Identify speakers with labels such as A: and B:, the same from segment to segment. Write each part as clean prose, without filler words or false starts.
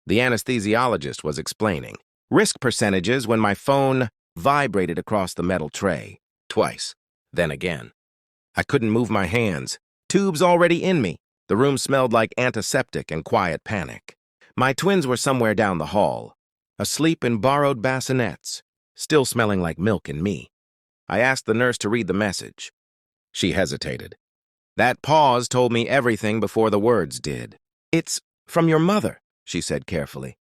A: The anesthesiologist was explaining. Risk percentages when my phone vibrated across the metal tray. Twice. Then again. I couldn't move my hands. Tubes already in me. The room smelled like antiseptic and quiet panic. My twins were somewhere down the hall, asleep in borrowed bassinets, still smelling like milk and me. I asked the nurse to read the message. She hesitated. That pause told me everything before the words did. "It's from your mother," she said carefully.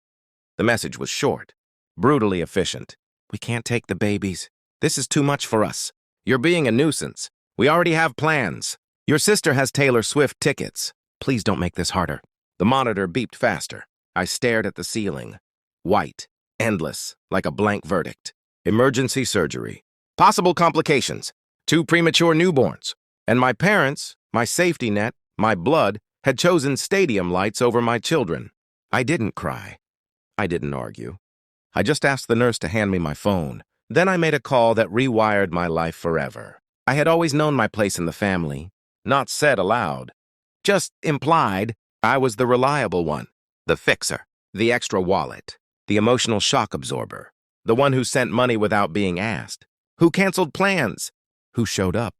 A: The message was short, brutally efficient. "We can't take the babies. This is too much for us. You're being a nuisance. We already have plans. Your sister has Taylor Swift tickets. Please don't make this harder." The monitor beeped faster. I stared at the ceiling. White, endless, like a blank verdict. Emergency surgery. Possible complications. 2 premature newborns. And my parents, my safety net, my blood, had chosen stadium lights over my children. I didn't cry. I didn't argue. I just asked the nurse to hand me my phone. Then I made a call that rewired my life forever. I had always known my place in the family, not said aloud. Just implied. I was the reliable one, the fixer, the extra wallet, the emotional shock absorber, the one who sent money without being asked, who canceled plans, who showed up.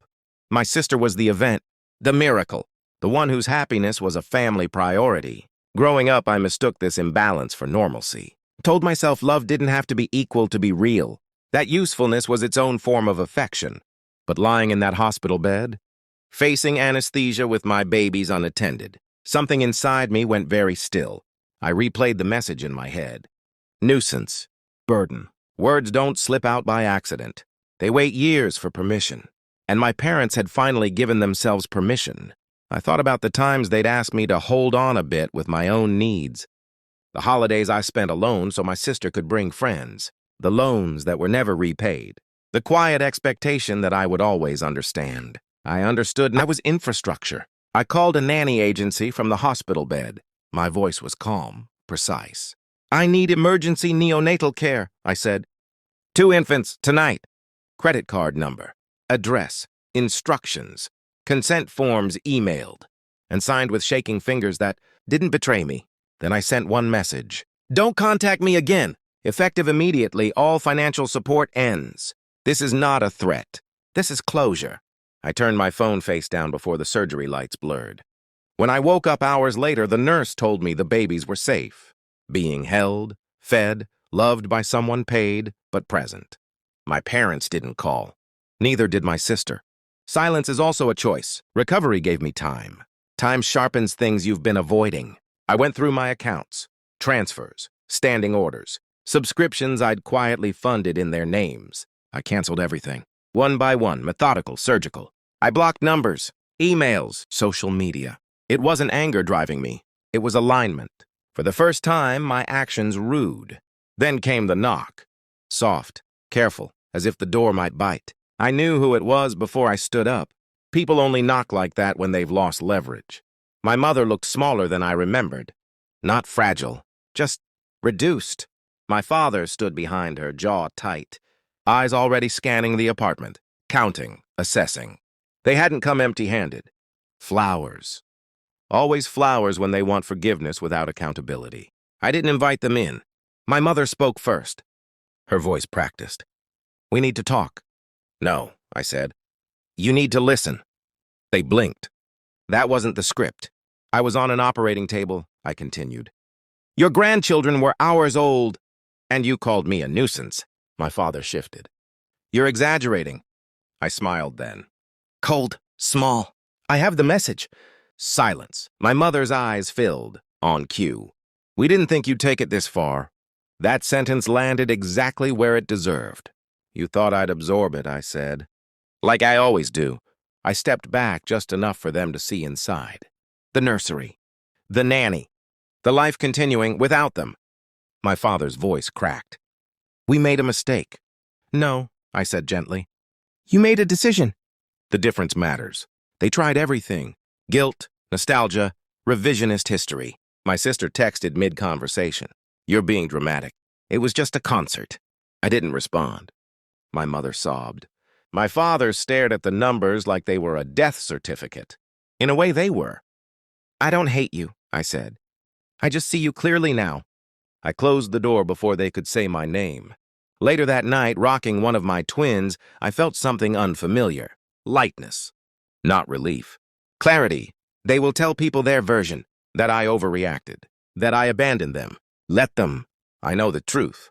A: My sister was the event, the miracle, the one whose happiness was a family priority. Growing up, I mistook this imbalance for normalcy. Told myself love didn't have to be equal to be real, that usefulness was its own form of affection. But lying in that hospital bed, facing anesthesia with my babies unattended, something inside me went very still. I replayed the message in my head. Nuisance, burden. Words don't slip out by accident. They wait years for permission. And my parents had finally given themselves permission. I thought about the times they'd asked me to hold on a bit with my own needs. The holidays I spent alone so my sister could bring friends. The loans that were never repaid. The quiet expectation that I would always understand. I understood, and I was infrastructure. I called a nanny agency from the hospital bed. My voice was calm, precise. "I need emergency neonatal care," I said. 2 infants, tonight. Credit card number, address, instructions, consent forms emailed, and signed with shaking fingers that didn't betray me. Then I sent one message. "Don't contact me again. Effective immediately, all financial support ends. This is not a threat. This is closure." I turned my phone face down before the surgery lights blurred. When I woke up hours later, the nurse told me the babies were safe, being held, fed, loved by someone paid, but present. My parents didn't call. Neither did my sister. Silence is also a choice. Recovery gave me time. Time sharpens things you've been avoiding. I went through my accounts, transfers, standing orders, subscriptions I'd quietly funded in their names. I canceled everything. One by one, methodical, surgical. I blocked numbers, emails, social media. It wasn't anger driving me. It was alignment. For the first time, my actions rude. Then came the knock. Soft, careful, as if the door might bite. I knew who it was before I stood up. People only knock like that when they've lost leverage. My mother looked smaller than I remembered. Not fragile, just reduced. My father stood behind her, jaw tight, eyes already scanning the apartment, counting, assessing. They hadn't come empty-handed. Flowers. Always flowers when they want forgiveness without accountability. I didn't invite them in. My mother spoke first. Her voice practiced. "We need to talk." "No," I said. "You need to listen." They blinked. That wasn't the script. I was on an operating table, I continued. "Your grandchildren were hours old, and you called me a nuisance." My father shifted. "You're exaggerating." I smiled then. "Cold, small. I have the message." Silence. My mother's eyes filled, on cue. "We didn't think you'd take it this far." That sentence landed exactly where it deserved. "You thought I'd absorb it," I said. Like I always do. I stepped back just enough for them to see inside. The nursery. The nanny. The life continuing without them. My father's voice cracked. "We made a mistake." "No," I said gently. "You made a decision." The difference matters. They tried everything. Guilt, nostalgia, revisionist history. My sister texted mid-conversation. "You're being dramatic. It was just a concert." I didn't respond. My mother sobbed. My father stared at the numbers like they were a death certificate. In a way, they were. "I don't hate you," I said. "I just see you clearly now. I closed the door before they could say my name. Later that night, rocking one of my twins, I felt something unfamiliar. Lightness. Not relief. Clarity. They will tell people their version, that I overreacted, that I abandoned them. Let them. I know the truth.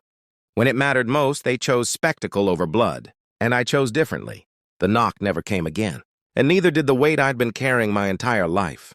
A: When it mattered most, they chose spectacle over blood, and I chose differently. The knock never came again, and neither did the weight I'd been carrying my entire life.